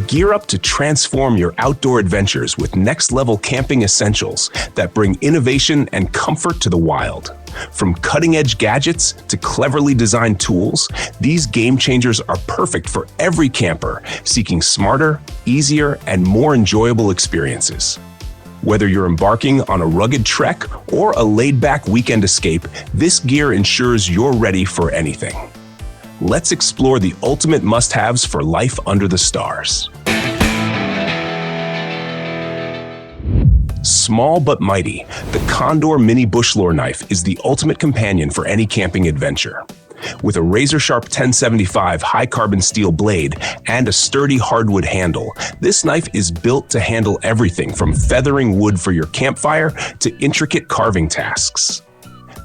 Gear up to transform your outdoor adventures with next-level camping essentials that bring innovation and comfort to the wild. From cutting-edge gadgets to cleverly designed tools, these game changers are perfect for every camper seeking smarter, easier, and more enjoyable experiences. Whether you're embarking on a rugged trek or a laid-back weekend escape, this gear ensures you're ready for anything. Let's explore the ultimate must-haves for life under the stars. Small but mighty, the Condor Mini Bushlore knife is the ultimate companion for any camping adventure. With a razor-sharp 1075 high-carbon steel blade and a sturdy hardwood handle, this knife is built to handle everything from feathering wood for your campfire to intricate carving tasks.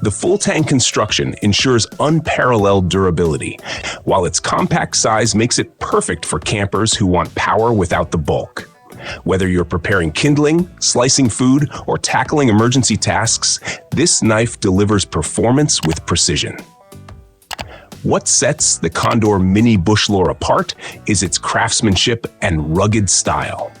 The full-tang construction ensures unparalleled durability, while its compact size makes it perfect for campers who want power without the bulk. Whether you're preparing kindling, slicing food, or tackling emergency tasks, this knife delivers performance with precision. What sets the Condor Mini Bushlore apart is its craftsmanship and rugged style.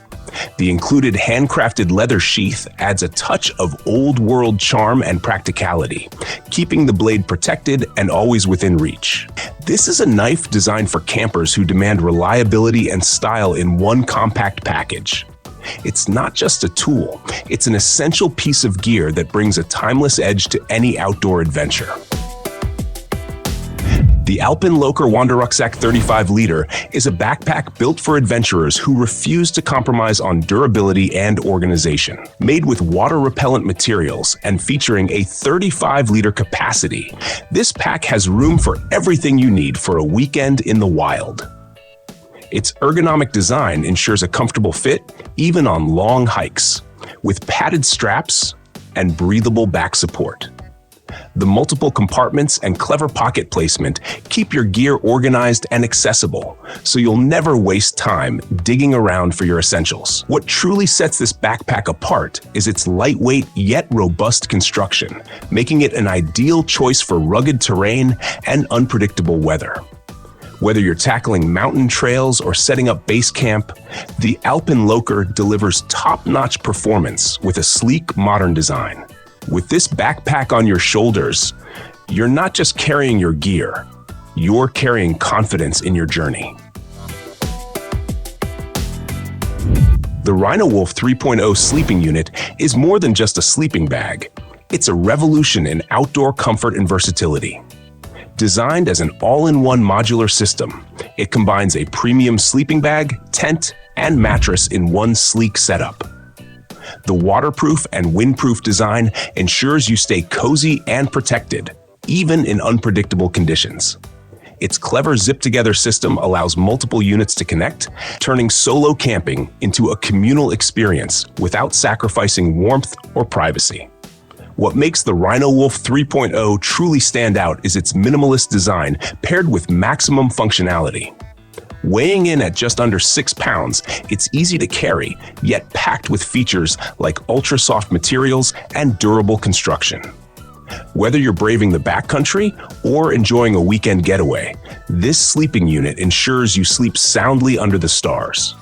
The included handcrafted leather sheath adds a touch of old-world charm and practicality, keeping the blade protected and always within reach. This is a knife designed for campers who demand reliability and style in one compact package. It's not just a tool, it's an essential piece of gear that brings a timeless edge to any outdoor adventure. The Alpenloer Wanderrucksack 35-liter is a backpack built for adventurers who refuse to compromise on durability and organization. Made with water-repellent materials and featuring a 35-liter capacity, this pack has room for everything you need for a weekend in the wild. Its ergonomic design ensures a comfortable fit even on long hikes, with padded straps and breathable back support. The multiple compartments and clever pocket placement keep your gear organized and accessible, so you'll never waste time digging around for your essentials. What truly sets this backpack apart is its lightweight yet robust construction, making it an ideal choice for rugged terrain and unpredictable weather. Whether you're tackling mountain trails or setting up base camp, the Alpenloer delivers top-notch performance with a sleek, modern design. With this backpack on your shoulders, you're not just carrying your gear, you're carrying confidence in your journey. The Rhino Wolf 3.0 sleeping unit is more than just a sleeping bag. It's a revolution in outdoor comfort and versatility. Designed as an all-in-one modular system, it combines a premium sleeping bag, tent, and mattress in one sleek setup. The waterproof and windproof design ensures you stay cozy and protected, even in unpredictable conditions. Its clever zip-together system allows multiple units to connect, turning solo camping into a communal experience without sacrificing warmth or privacy. What makes the Rhino Wolf 3.0 truly stand out is its minimalist design paired with maximum functionality. Weighing in at just under 6 pounds, it's easy to carry, yet packed with features like ultra-soft materials and durable construction. Whether you're braving the backcountry or enjoying a weekend getaway, this sleeping unit ensures you sleep soundly under the stars.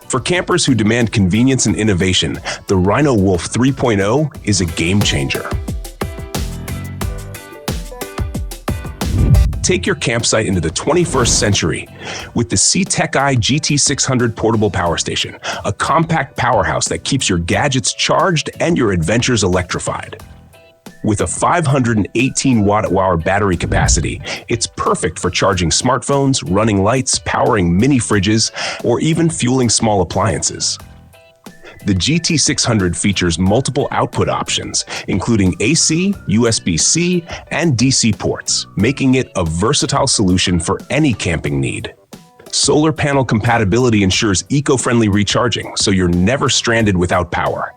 For campers who demand convenience and innovation, the Rhino Wolf 3.0 is a game changer. Take your campsite into the 21st century with the CTECHI GT600 portable power station, a compact powerhouse that keeps your gadgets charged and your adventures electrified. With a 518 watt-hour battery capacity, it's perfect for charging smartphones, running lights, powering mini fridges, or even fueling small appliances. The GT600 features multiple output options, including AC, USB-C, and DC ports, making it a versatile solution for any camping need. Solar panel compatibility ensures eco-friendly recharging, so you're never stranded without power.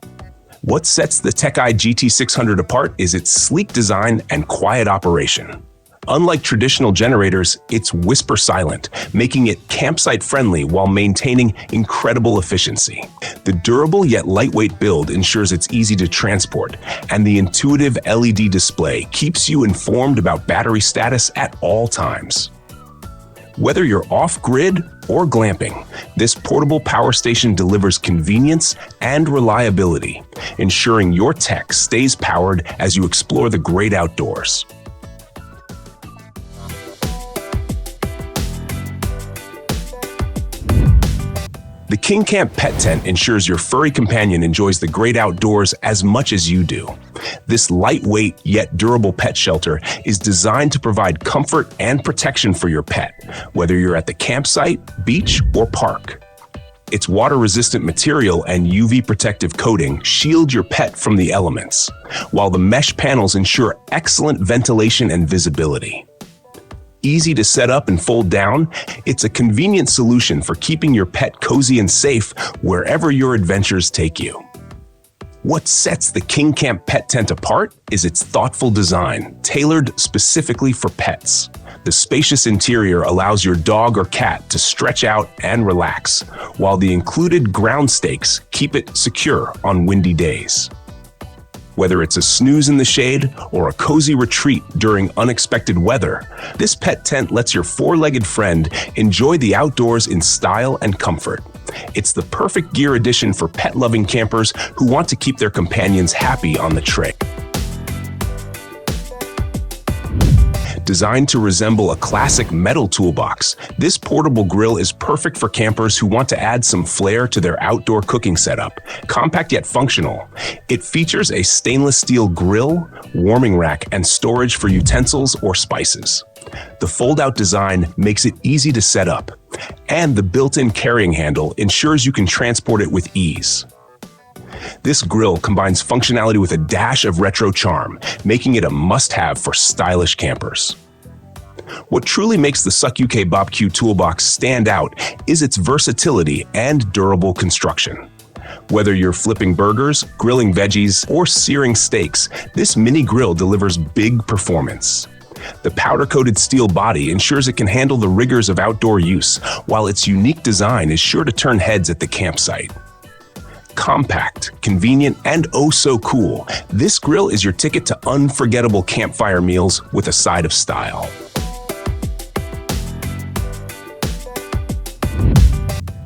What sets the TECHI GT600 apart is its sleek design and quiet operation. Unlike traditional generators, it's whisper silent, making it campsite friendly while maintaining incredible efficiency. The durable yet lightweight build ensures it's easy to transport, and the intuitive LED display keeps you informed about battery status at all times. Whether you're off-grid or glamping, this portable power station delivers convenience and reliability, ensuring your tech stays powered as you explore the great outdoors. The KingCamp Pet Tent ensures your furry companion enjoys the great outdoors as much as you do. This lightweight yet durable pet shelter is designed to provide comfort and protection for your pet, whether you're at the campsite, beach, or park. Its water-resistant material and UV protective coating shield your pet from the elements, while the mesh panels ensure excellent ventilation and visibility. Easy to set up and fold down, it's a convenient solution for keeping your pet cozy and safe wherever your adventures take you. What sets the KingCamp Pet Tent apart is its thoughtful design, tailored specifically for pets. The spacious interior allows your dog or cat to stretch out and relax, while the included ground stakes keep it secure on windy days. Whether it's a snooze in the shade or a cozy retreat during unexpected weather, this pet tent lets your four-legged friend enjoy the outdoors in style and comfort. It's the perfect gear addition for pet-loving campers who want to keep their companions happy on the trail. Designed to resemble a classic metal toolbox, this portable grill is perfect for campers who want to add some flair to their outdoor cooking setup. Compact yet functional, it features a stainless steel grill, warming rack, and storage for utensils or spices. The fold-out design makes it easy to set up, and the built-in carrying handle ensures you can transport it with ease. This grill combines functionality with a dash of retro charm, making it a must-have for stylish campers. What truly makes the Sucuk Bob Q toolbox stand out is its versatility and durable construction. Whether you're flipping burgers, grilling veggies, or searing steaks, this mini grill delivers big performance. The powder-coated steel body ensures it can handle the rigors of outdoor use, while its unique design is sure to turn heads at the campsite. Compact, convenient, and oh so cool, this grill is your ticket to unforgettable campfire meals with a side of style.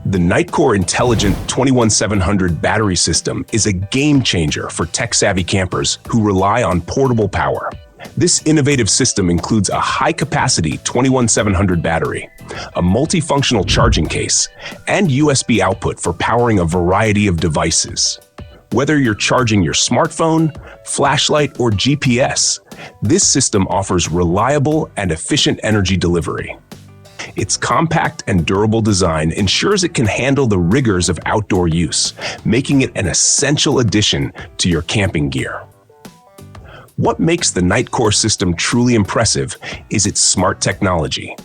The Nightcore Intelligent 21700 battery system is a game changer for tech-savvy campers who rely on portable power. This innovative system includes a high-capacity 21700 battery, a multifunctional charging case, and USB output for powering a variety of devices. Whether you're charging your smartphone, flashlight, or GPS, this system offers reliable and efficient energy delivery. Its compact and durable design ensures it can handle the rigors of outdoor use, making it an essential addition to your camping gear. What makes the Nightcore system truly impressive is its smart technology.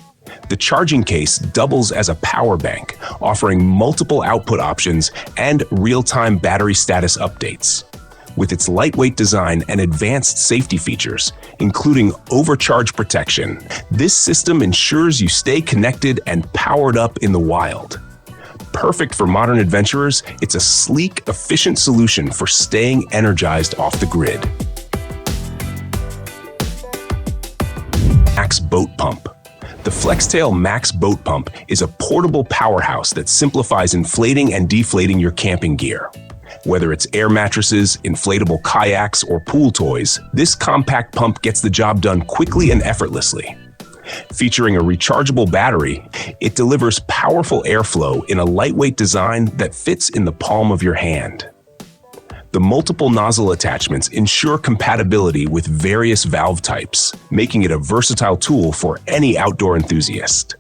The charging case doubles as a power bank, offering multiple output options and real-time battery status updates. With its lightweight design and advanced safety features, including overcharge protection, this system ensures you stay connected and powered up in the wild. Perfect for modern adventurers, it's a sleek, efficient solution for staying energized off the grid. Max Boat Pump. The FlexTail Max Boat Pump is a portable powerhouse that simplifies inflating and deflating your camping gear. Whether it's air mattresses, inflatable kayaks, or pool toys, this compact pump gets the job done quickly and effortlessly. Featuring a rechargeable battery, it delivers powerful airflow in a lightweight design that fits in the palm of your hand. The multiple nozzle attachments ensure compatibility with various valve types, making it a versatile tool for any outdoor enthusiast.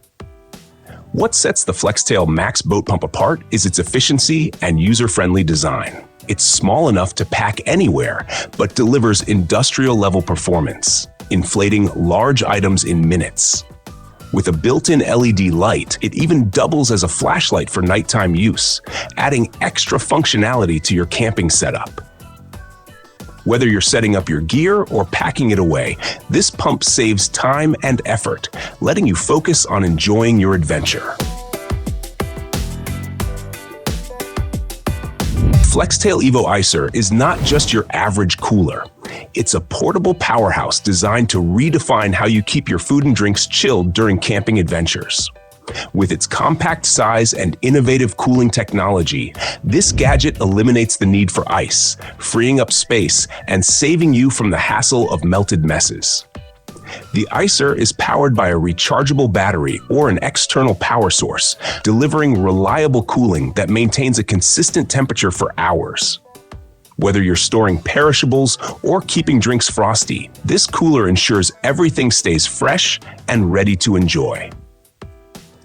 What sets the FlexTail Max Boat Pump apart is its efficiency and user-friendly design. It's small enough to pack anywhere, but delivers industrial-level performance, inflating large items in minutes. With a built-in LED light, it even doubles as a flashlight for nighttime use, adding extra functionality to your camping setup. Whether you're setting up your gear or packing it away, this pump saves time and effort, letting you focus on enjoying your adventure. FlexTail Evo Iser is not just your average cooler. It's a portable powerhouse designed to redefine how you keep your food and drinks chilled during camping adventures. With its compact size and innovative cooling technology, this gadget eliminates the need for ice, freeing up space and saving you from the hassle of melted messes. The Iser is powered by a rechargeable battery or an external power source, delivering reliable cooling that maintains a consistent temperature for hours. Whether you're storing perishables or keeping drinks frosty, this cooler ensures everything stays fresh and ready to enjoy.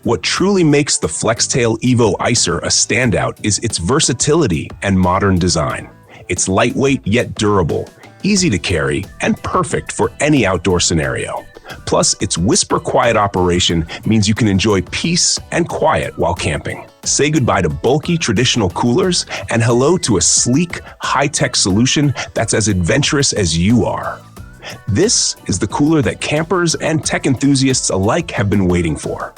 What truly makes the FlexTail Evo Iser a standout is its versatility and modern design. It's lightweight yet durable, easy to carry, and perfect for any outdoor scenario. Plus, its whisper-quiet operation means you can enjoy peace and quiet while camping. Say goodbye to bulky traditional coolers and hello to a sleek, high-tech solution that's as adventurous as you are. This is the cooler that campers and tech enthusiasts alike have been waiting for.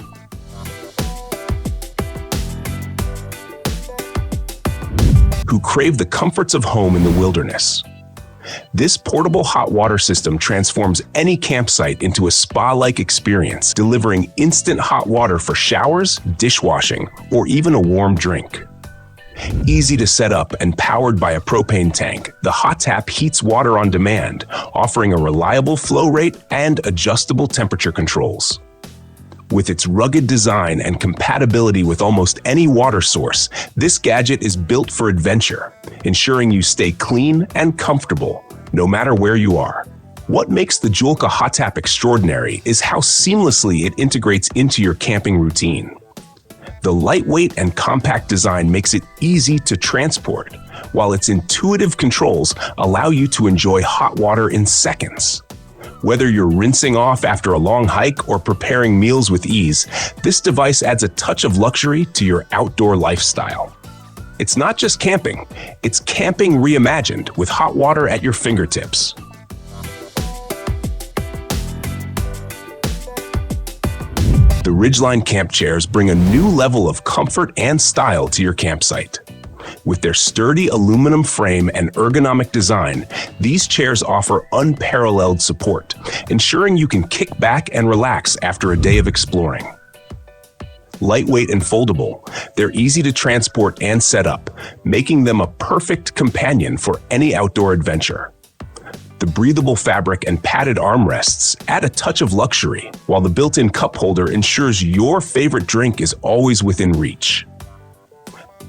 Who crave the comforts of home in the wilderness. This portable hot water system transforms any campsite into a spa-like experience, delivering instant hot water for showers, dishwashing, or even a warm drink. Easy to set up and powered by a propane tank, the Hot Tap heats water on demand, offering a reliable flow rate and adjustable temperature controls. With its rugged design and compatibility with almost any water source, this gadget is built for adventure, ensuring you stay clean and comfortable, no matter where you are. What makes the Julka Hot Tap extraordinary is how seamlessly it integrates into your camping routine. The lightweight and compact design makes it easy to transport, while its intuitive controls allow you to enjoy hot water in seconds. Whether you're rinsing off after a long hike or preparing meals with ease, this device adds a touch of luxury to your outdoor lifestyle. It's not just camping, it's camping reimagined with hot water at your fingertips. The Ridgeline camp chairs bring a new level of comfort and style to your campsite. With their sturdy aluminum frame and ergonomic design, these chairs offer unparalleled support, ensuring you can kick back and relax after a day of exploring. Lightweight and foldable, they're easy to transport and set up, making them a perfect companion for any outdoor adventure. The breathable fabric and padded armrests add a touch of luxury, while the built-in cup holder ensures your favorite drink is always within reach.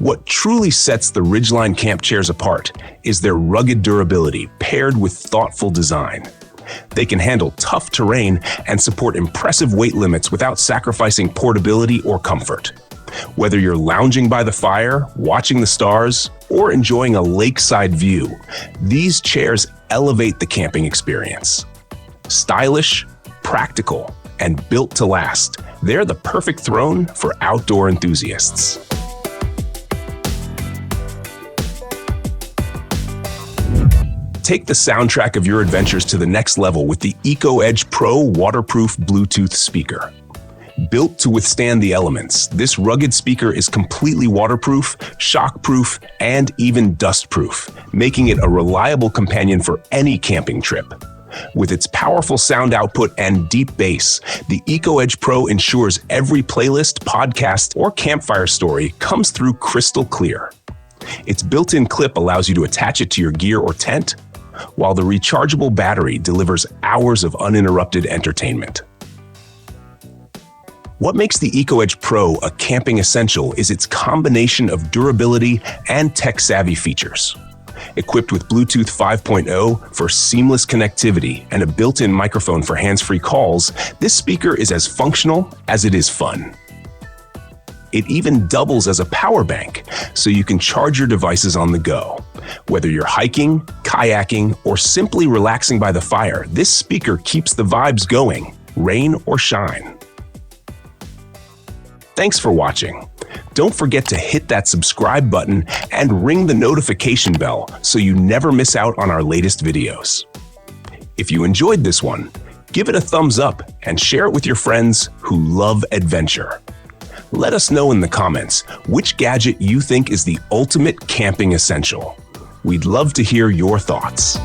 What truly sets the Ridgeline camp chairs apart is their rugged durability paired with thoughtful design. They can handle tough terrain and support impressive weight limits without sacrificing portability or comfort. Whether you're lounging by the fire, watching the stars, or enjoying a lakeside view, these chairs elevate the camping experience. Stylish, practical, and built to last, they're the perfect throne for outdoor enthusiasts. Take the soundtrack of your adventures to the next level with the EcoEdge Pro waterproof Bluetooth speaker. Built to withstand the elements, this rugged speaker is completely waterproof, shockproof, and even dustproof, making it a reliable companion for any camping trip. With its powerful sound output and deep bass, the EcoEdge Pro ensures every playlist, podcast, or campfire story comes through crystal clear. Its built-in clip allows you to attach it to your gear or tent, while the rechargeable battery delivers hours of uninterrupted entertainment. What makes the EcoEdge Pro a camping essential is its combination of durability and tech-savvy features. Equipped with Bluetooth 5.0 for seamless connectivity and a built-in microphone for hands-free calls, this speaker is as functional as it is fun. It even doubles as a power bank, so you can charge your devices on the go. Whether you're hiking, kayaking, or simply relaxing by the fire, this speaker keeps the vibes going, rain or shine. Thanks for watching. Don't forget to hit that subscribe button and ring the notification bell so you never miss out on our latest videos. If you enjoyed this one, give it a thumbs up and share it with your friends who love adventure. Let us know in the comments which gadget you think is the ultimate camping essential. We'd love to hear your thoughts.